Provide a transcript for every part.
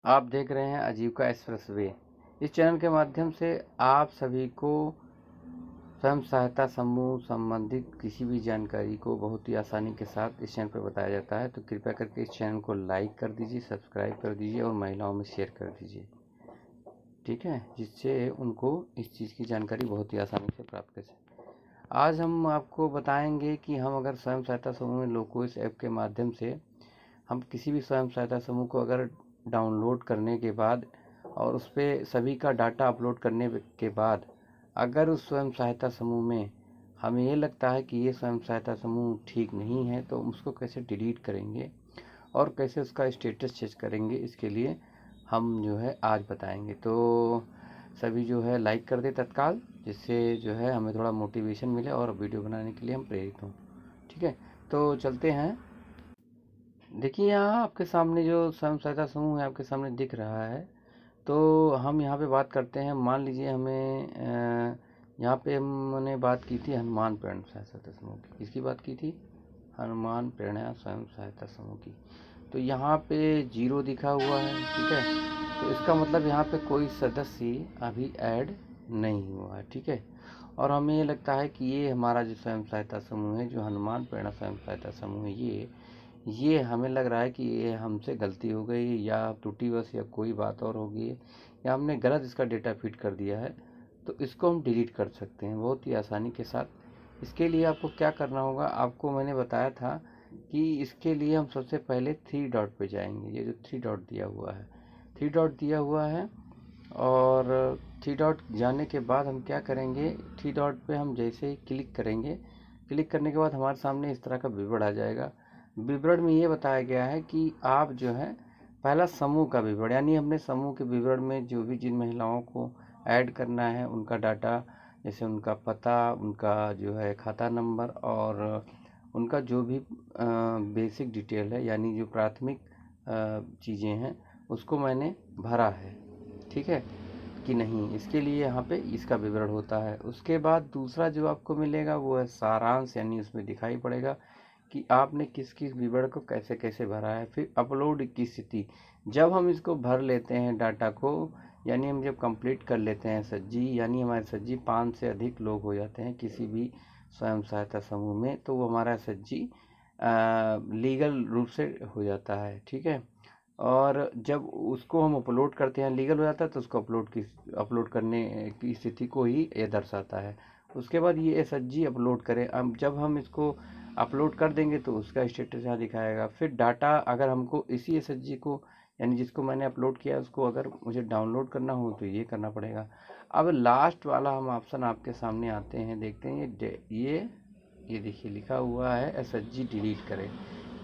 आप देख रहे हैं आजीविका एक्सप्रेस वे। इस चैनल के माध्यम से आप सभी को स्वयं सहायता समूह संबंधित किसी भी जानकारी को बहुत ही आसानी के साथ इस चैनल पर बताया जाता है। तो कृपया करके इस चैनल को लाइक कर दीजिए, सब्सक्राइब कर दीजिए और महिलाओं में शेयर कर दीजिए, ठीक है, जिससे उनको इस चीज़ की जानकारी बहुत ही आसानी से प्राप्त कर सकें। आज हम आपको बताएंगे कि हम अगर स्वयं सहायता समूह में लोको इस ऐप के माध्यम से हम किसी भी स्वयं सहायता समूह को अगर डाउनलोड करने के बाद और उस पर सभी का डाटा अपलोड करने के बाद अगर उस स्वयं सहायता समूह में हमें ये लगता है कि ये स्वयं सहायता समूह ठीक नहीं है, तो उसको कैसे डिलीट करेंगे और कैसे उसका स्टेटस चेक करेंगे, इसके लिए हम जो है आज बताएंगे। तो सभी जो है लाइक कर दे तत्काल, जिससे जो है हमें थोड़ा मोटिवेशन मिले और वीडियो बनाने के लिए हम प्रेरित हों, ठीक है। तो चलते हैं। देखिए यहाँ आपके सामने जो स्वयं सहायता समूह है आपके सामने दिख रहा है। तो हम यहाँ पे बात करते हैं। मान लीजिए हमें यहाँ पे हमने बात की थी हनुमान प्रेरणा सहायता समूह की। किसकी बात की थी? हनुमान प्रेरणा स्वयं सहायता समूह की। तो यहाँ पे 0 दिखा हुआ है, ठीक है। तो इसका मतलब यहाँ पे कोई सदस्य अभी ऐड नहीं हुआ है, ठीक है। और हमें ये लगता है कि ये हमारा जो स्वयं सहायता समूह है, जो हनुमान प्रेरणा स्वयं सहायता समूह है, ये हमें लग रहा है कि ये हमसे गलती हो गई या त्रुटिवश या कोई बात और हो गई है या हमने गलत इसका डेटा फीड कर दिया है। तो इसको हम डिलीट कर सकते हैं बहुत ही आसानी के साथ। इसके लिए आपको क्या करना होगा, आपको मैंने बताया था कि इसके लिए हम सबसे पहले 3 डॉट पे जाएंगे। ये जो 3 डॉट दिया हुआ है, 3 डॉट दिया हुआ है, और 3 डॉट जाने के बाद हम क्या करेंगे, 3 डॉट पे हम जैसे ही क्लिक करेंगे, क्लिक करने के बाद हमारे सामने इस तरह का विवरण आ जाएगा। विवरण में ये बताया गया है कि आप जो है पहला समूह का विवरण, यानी हमने समूह के विवरण में जो भी जिन महिलाओं को ऐड करना है उनका डाटा, जैसे उनका पता, उनका जो है खाता नंबर और उनका जो भी बेसिक डिटेल है, यानी जो प्राथमिक चीज़ें हैं, उसको मैंने भरा है, ठीक है कि नहीं। इसके लिए यहाँ पे इसका विवरण होता है। उसके बाद दूसरा जो आपको मिलेगा वो है सारांश, यानी उसमें दिखाई पड़ेगा कि आपने किस किस विवरण को कैसे कैसे भरा है। फिर अपलोड की स्थिति, जब हम इसको भर लेते हैं डाटा को, यानी हम जब कंप्लीट कर लेते हैं सज्जी, यानी हमारे सज्जी 5 से अधिक लोग हो जाते हैं किसी भी स्वयं सहायता समूह में, तो वो हमारा सज्जी लीगल रूप से हो जाता है, ठीक है। और जब उसको हम अपलोड करते हैं, लीगल हो जाता है, तो उसको अपलोड करने की स्थिति को ही ये दर्शाता है। उसके बाद ये एसएचजी अपलोड करें। अब जब हम इसको अपलोड कर देंगे तो उसका स्टेटस यहाँ दिखाएगा। फिर डाटा अगर हमको इसी एसएचजी को, यानी जिसको मैंने अपलोड किया उसको अगर मुझे डाउनलोड करना हो तो ये करना पड़ेगा। अब लास्ट वाला हम ऑप्शन आपके सामने आते हैं, देखते हैं ये देखिए लिखा हुआ है एसएचजी डिलीट करें।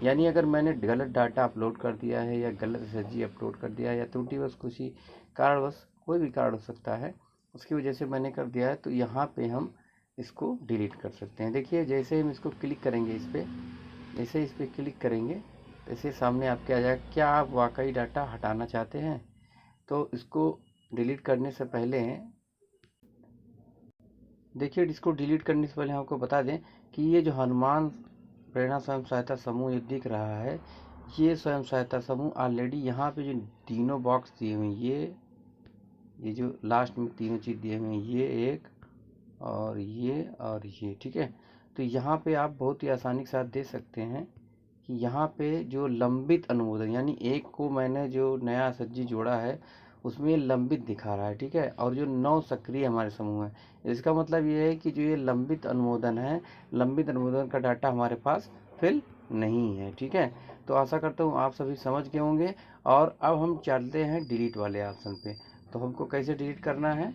यानी अगर मैंने गलत डाटा अपलोड कर दिया है या गलत एसएचजी अपलोड कर दिया है या त्रुटिवश किसी कारणवश, कोई भी कारण हो सकता है, उसकी वजह से मैंने कर दिया है, तो यहाँ पे हम इसको डिलीट कर सकते हैं। देखिए जैसे हम इसको क्लिक करेंगे, इस पर जैसे इस पर क्लिक करेंगे ऐसे सामने आपके आ जाएगा। क्या आप वाकई डाटा हटाना चाहते हैं? तो इसको डिलीट करने से पहले, देखिए इसको डिलीट करने से पहले हम आपको बता दें कि ये जो हनुमान प्रेरणा स्वयं सहायता समूह ये दिख रहा है, ये स्वयं सहायता समूह ऑलरेडी यहाँ पे जो तीनों बॉक्स दिए हुए हैं, ये जो लास्ट में तीनों चीज़ दिए हुए हैं, ये एक और ये, ठीक है। तो यहाँ पे आप बहुत ही आसानी के साथ दे सकते हैं कि यहाँ पे जो लंबित अनुमोदन, यानी एक को मैंने जो नया सज्जी जोड़ा है उसमें लंबित दिखा रहा है, ठीक है। और जो 9 सक्रिय हमारे समूह है, इसका मतलब ये है कि जो ये लंबित अनुमोदन है, लंबित अनुमोदन का डाटा हमारे पास फिल नहीं है, ठीक है। तो आशा करता हूँ आप सभी समझ गए होंगे। और अब हम चलते हैं डिलीट वाले ऑप्शन पे। तो हमको कैसे डिलीट करना है,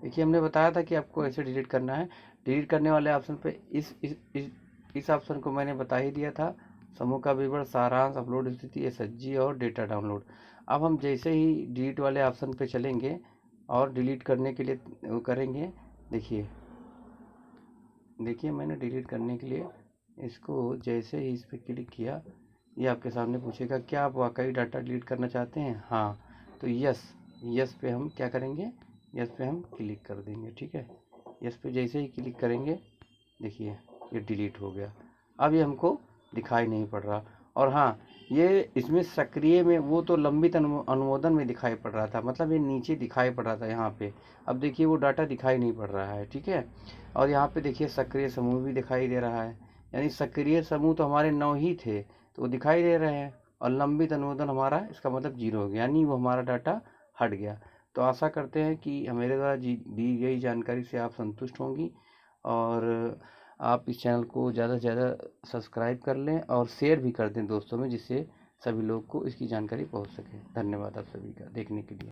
देखिए हमने बताया था कि आपको ऐसे डिलीट करना है। डिलीट करने वाले ऑप्शन पे इस ऑप्शन को मैंने बता ही दिया था, समूह का विवरण, सारांश, अपलोड स्थिति, एसएचजी और डेटा डाउनलोड। अब हम जैसे ही डिलीट वाले ऑप्शन पे चलेंगे और डिलीट करने के लिए वो करेंगे, देखिए मैंने डिलीट करने के लिए इसको जैसे ही इस पर क्लिक किया, ये आपके सामने पूछेगा क्या आप वाकई डाटा डिलीट करना चाहते हैं? हाँ, तो यस पे हम क्या करेंगे, यस पे हम क्लिक कर देंगे, ठीक है। यस पे जैसे ही क्लिक करेंगे देखिए ये डिलीट हो गया, अब ये हमको दिखाई नहीं पड़ रहा। और हाँ, ये इसमें सक्रिय में वो तो लंबित अनुमोदन में दिखाई पड़ रहा था, मतलब ये नीचे दिखाई पड़ रहा था यहाँ पे। अब देखिए वो डाटा दिखाई नहीं पड़ रहा है, ठीक है। और यहाँ पे देखिए सक्रिय समूह भी दिखाई दे रहा है, यानी सक्रिय समूह तो हमारे 9 ही थे तो वो दिखाई दे रहे हैं, और लंबित अनुमोदन हमारा इसका मतलब 0 हो गया, यानी वो हमारा डाटा हट गया। तो आशा करते हैं कि मेरे द्वारा दी गई जानकारी से आप संतुष्ट होंगी, और आप इस चैनल को ज़्यादा से ज़्यादा सब्सक्राइब कर लें और शेयर भी कर दें दोस्तों में, जिससे सभी लोग को इसकी जानकारी पहुंच सके। धन्यवाद आप सभी का देखने के लिए।